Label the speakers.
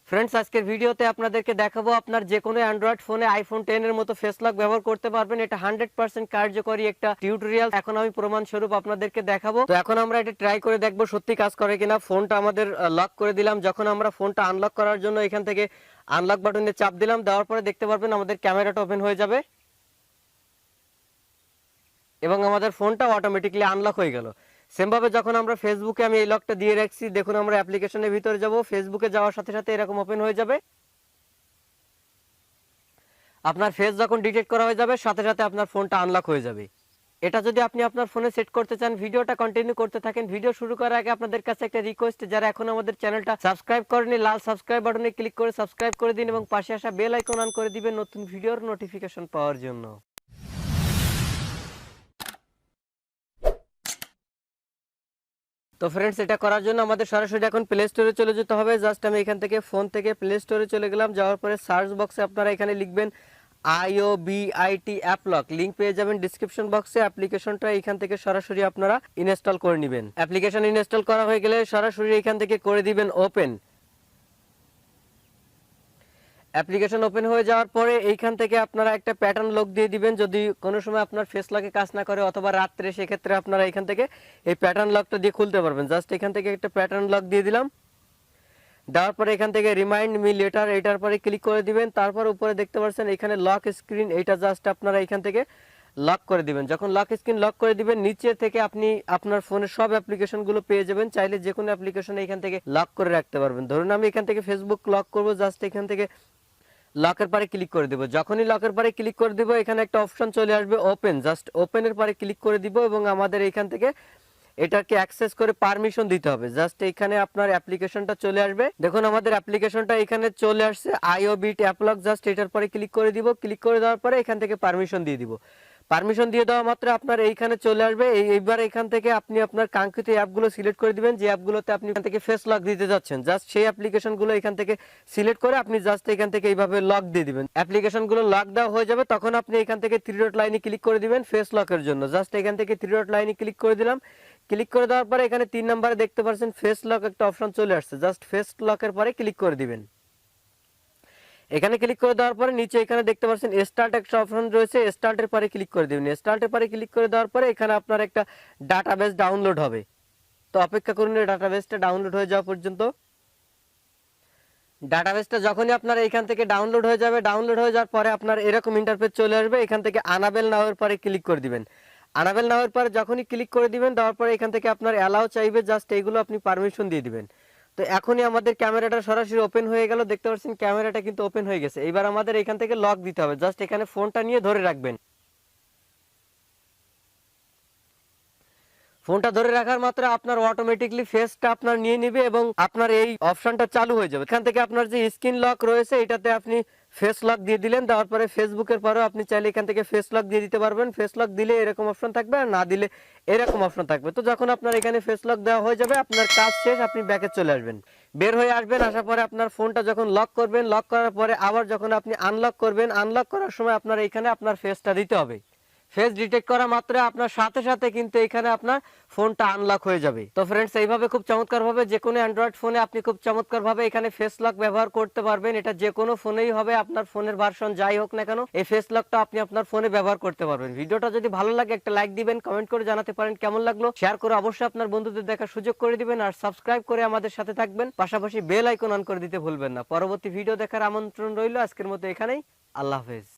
Speaker 1: Friends, আজকের ভিডিওতে আপনাদেরকে দেখাবো আপনার যে কোনো অ্যান্ড্রয়েড ফোনে আইফোন 10 এর মতো ফেস লক ব্যবহার করতে পারবেন। এটা 100% কার্যকরী একটা টিউটোরিয়াল। এখন আমি প্রমাণ স্বরূপ আপনাদেরকে দেখাবো। তো এখন আমরা এটা ট্রাই করে দেখবো সত্যি কাজ করে কিনা। ফোনটা আমাদের লক করে দিলাম। যখন আমরা ফোনটা আনলক করার জন্য এখান থেকে আনলক বাটনে চাপ দিলাম, দেওয়ার পরে দেখতে পারবেন আমাদের ক্যামেরাটা ওপেন হয়ে যাবে এবং আমাদের ফোনটা অটোমেটিক্যালি আনলক হয়ে গেল। সেম ভাবে যখন আমরা ফেসবুকে আমি এই লকটা দিয়ে রাখছি, দেখুন আমরা অ্যাপ্লিকেশনের ভিতরে যাব, ফেসবুকে যাওয়ার সাথে সাথে এরকম ওপেন হয়ে যাবে। আপনার ফেস যখন ডিটেক্ট করা হয়ে যাবে সাথে সাথে আপনার ফোনটা আনলক হয়ে যাবে। এটা যদি আপনি আপনার ফোনে সেট করতে চান, ভিডিওটা কন্টিনিউ করতে থাকেন। ভিডিও শুরু করার আগে আপনাদের কাছে একটা রিকোয়েস্ট, যারা এখন আমাদের চ্যানেলটা সাবস্ক্রাইব করেনি, লাল সাবস্ক্রাইব বাটনে ক্লিক করে সাবস্ক্রাইব করে দিন এবং পাশে আসা বেল আইকন অন করে দিবেন নতুন ভিডিওর নোটিফিকেশন পাওয়ার জন্য। তো ফ্রেন্ডস, এটা করার জন্য আমাদের সরাসরি এখন প্লে স্টোরে চলে যেতে হবে। জাস্ট আমি এখান থেকে ফোন থেকে প্লে স্টোরে চলে গেলাম। যাওয়ার পরে সার্চ বক্সে আপনারা এখানে লিখবেন iobit অ্যাপলক, লিংক পেয়ে যাবেন ডিসক্রিপশন বক্সে। অ্যাপ্লিকেশনটা এখান থেকে সরাসরি আপনারা ইনস্টল করে নেবেন। অ্যাপ্লিকেশন ইনস্টল করা হয়ে গেলে সরাসরি এখান থেকে করে দিবেন ওপেন। অ্যাপ্লিকেশন ওপেন হয়ে যাওয়ার পরে এইখান থেকে আপনারা একটা প্যাটার্ন লক দিয়ে দিবেন। যদি কোনো সময় আপনার ফেস লকে কাজ না করে অথবা রাত্রে, সেক্ষেত্রে আপনারা এখান থেকে এই প্যাটার্ন লকটা দিয়ে খুলতে পারবেন। জাস্ট এখান থেকে একটা প্যাটার্ন লক দিয়ে দিলাম। দেওয়ার পরে এখান থেকে রিমাইন্ড মি লেটার, এটার পরে ক্লিক করে দিবেন। তারপর উপরে দেখতে পাচ্ছেন এখানে লক স্ক্রিন, এইটা জাস্ট আপনারা এখান থেকে লক করে দিবেন। যখন লক স্ক্রিন লক করে দিবেন, নিচে থেকে আপনি আপনার ফোনের সব অ্যাপ্লিকেশনগুলো পেয়ে যাবেন। চাইলে যে কোনো অ্যাপ্লিকেশন এখান থেকে লক করে রাখতে পারবেন। ধরুন আমি এখান থেকে ফেসবুক লক করব, জাস্ট এখান থেকে লকের পরে ক্লিক করে দিব। যখনই লকের পরে ক্লিক করে দিব, এখানে একটা অপশন চলে আসবে ওপেন। জাস্ট ওপেনের পরে ক্লিক করে দিব এবং আমাদের এখান থেকে এটাকে অ্যাক্সেস করে পারমিশন দিতে হবে। জাস্ট এখানে আপনার অ্যাপ্লিকেশনটা চলে আসবে। দেখুন আমাদের অ্যাপ্লিকেশনটা এখানে চলে আসছে, iobit অ্যাপলক। জাস্ট এটার পরে ক্লিক করে দিব। ক্লিক করে দেওয়ার পরে এখান থেকে পারমিশন দিয়ে দিব। পারমিশন দিয়ে দেওয়া মাত্র আপনার এইখানে চলে আসবে। এইবার এখান থেকে আপনি আপনার কাঙ্ক্ষিত অ্যাপগুলো সিলেক্ট করে দিবেন, যে অ্যাপগুলোতে আপনি এখান থেকে ফেস লক দিতে যাচ্ছেন। জাস্ট সেই অ্যাপ্লিকেশনগুলো এখান থেকে সিলেক্ট করে আপনি জাস্ট এখান থেকে এইভাবে লক দিয়ে দিবেন। অ্যাপ্লিকেশনগুলো লক দেওয়া হয়ে যাবে, তখন আপনি এখান থেকে থ্রি ডট লাইনে ক্লিক করে দিবেন ফেস লকের জন্য। জাস্ট এখান থেকে থ্রি ডট লাইনে ক্লিক করে দিলাম। ক্লিক করে দেওয়ার পরে এখানে 3 নম্বরে দেখতে পাচ্ছেন ফেস লক একটা অপশন চলে আসছে। জাস্ট ফেস লকের পরে ক্লিক করে দিবেন। এখানে ক্লিক করে দেওয়ার পরে নিচে এখানে দেখতে পাচ্ছেন স্টার্ট একটা অপশন রয়েছে, স্টার্টের পরে ক্লিক করে দিবেন। স্টার্টের পরে ক্লিক করে দেওয়ার পরে এখানে আপনার একটা ডাটাবেস ডাউনলোড হবে। তো অপেক্ষা করুন ডাটাবেসটা ডাউনলোড হয়ে যাওয়া পর্যন্ত। ডাটাবেসটা যখনই আপনার এখান থেকে ডাউনলোড হয়ে যাবে, ডাউনলোড হয়ে যাওয়ার পরে আপনার এরকম ইন্টারফেস চলে আসবে। এখান থেকে আনাবেল নাও এর পরে ক্লিক করে দিবেন। আনাবেল নাও এর পরে যখনই ক্লিক করে দিবেন, দেওয়ার পরে এখান থেকে আপনার অ্যালাউ চাইবে, জাস্ট এইগুলো আপনি পারমিশন দিয়ে দিবেন। তো এখনই আমাদের ক্যামেরাটা সরাসরি ওপেন হয়ে গেল। দেখতে পাচ্ছেন ক্যামেরাটা কিন্তু ওপেন হয়ে গেছে। এবার আমাদের এখান থেকে লক দিতে হবে। জাস্ট এখানে ফোনটা নিয়ে ধরে রাখবেন। ফোনটা ধরে রাখার মাত্র আপনার অটোমেটিকলি ফেসটা আপনার নিয়ে নেবে এবং আপনার এই অপশনটা চালু হয়ে যাবে। এখান থেকে আপনার যে স্ক্রিন লক রয়েছে এটাতে আপনি ফেস লক দিয়ে দিলেন। দেওয়ার পরে ফেসবুকের পরেও আপনি চাইলে এখান থেকে ফেস লক দিয়ে দিতে পারবেন। ফেস লক দিলে এরকম অপশন থাকবে, আর না দিলে এরকম অপশন থাকবে। তো যখন আপনার এখানে ফেস লক দেওয়া হয়ে যাবে, আপনার কাজ শেষ, আপনি ব্যাকে চলে আসবেন। বের হয়ে আসবেন, আসার পরে আপনার ফোনটা যখন লক করবেন, লক করার পরে আবার যখন আপনি আনলক করবেন, আনলক করার সময় আপনার এখানে আপনার ফেসটা দিতে হবে। ফেস ডিটেক্ট করা মাত্র আপনার সাথে সাথে কিন্তু এখানে আপনার ফোনটা আনলক হয়ে যাবে। তো ফ্রেন্ডস, এইভাবে খুব চমৎকার ভাবে যে কোনো অ্যান্ড্রয়েড ফোনে আপনি খুব চমৎকার ভাবে এখানে ফেস লক ব্যবহার করতে পারবেন। এটা যে কোনো ফোনেই হবে, আপনার ফোনের ভার্সন যাই হোক না কেন, এই ফেস লকটা আপনি আপনার ফোনে ব্যবহার করতে পারবেন। ভিডিওটা যদি ভালো লাগে একটা লাইক দিবেন, কমেন্ট করে জানাতে পারেন কেমন লাগলো, শেয়ার করে অবশ্যই আপনার বন্ধুদের দেখার সুযোগ করে দিবেন, আর সাবস্ক্রাইব করে আমাদের সাথে থাকবেন। পাশাপাশি বেল আইকন অন করে দিতে ভুলবেন না। পরবর্তী ভিডিও দেখার আমন্ত্রণ রইল। আজকের মতো এখানেই, আল্লাহ হাফেজ।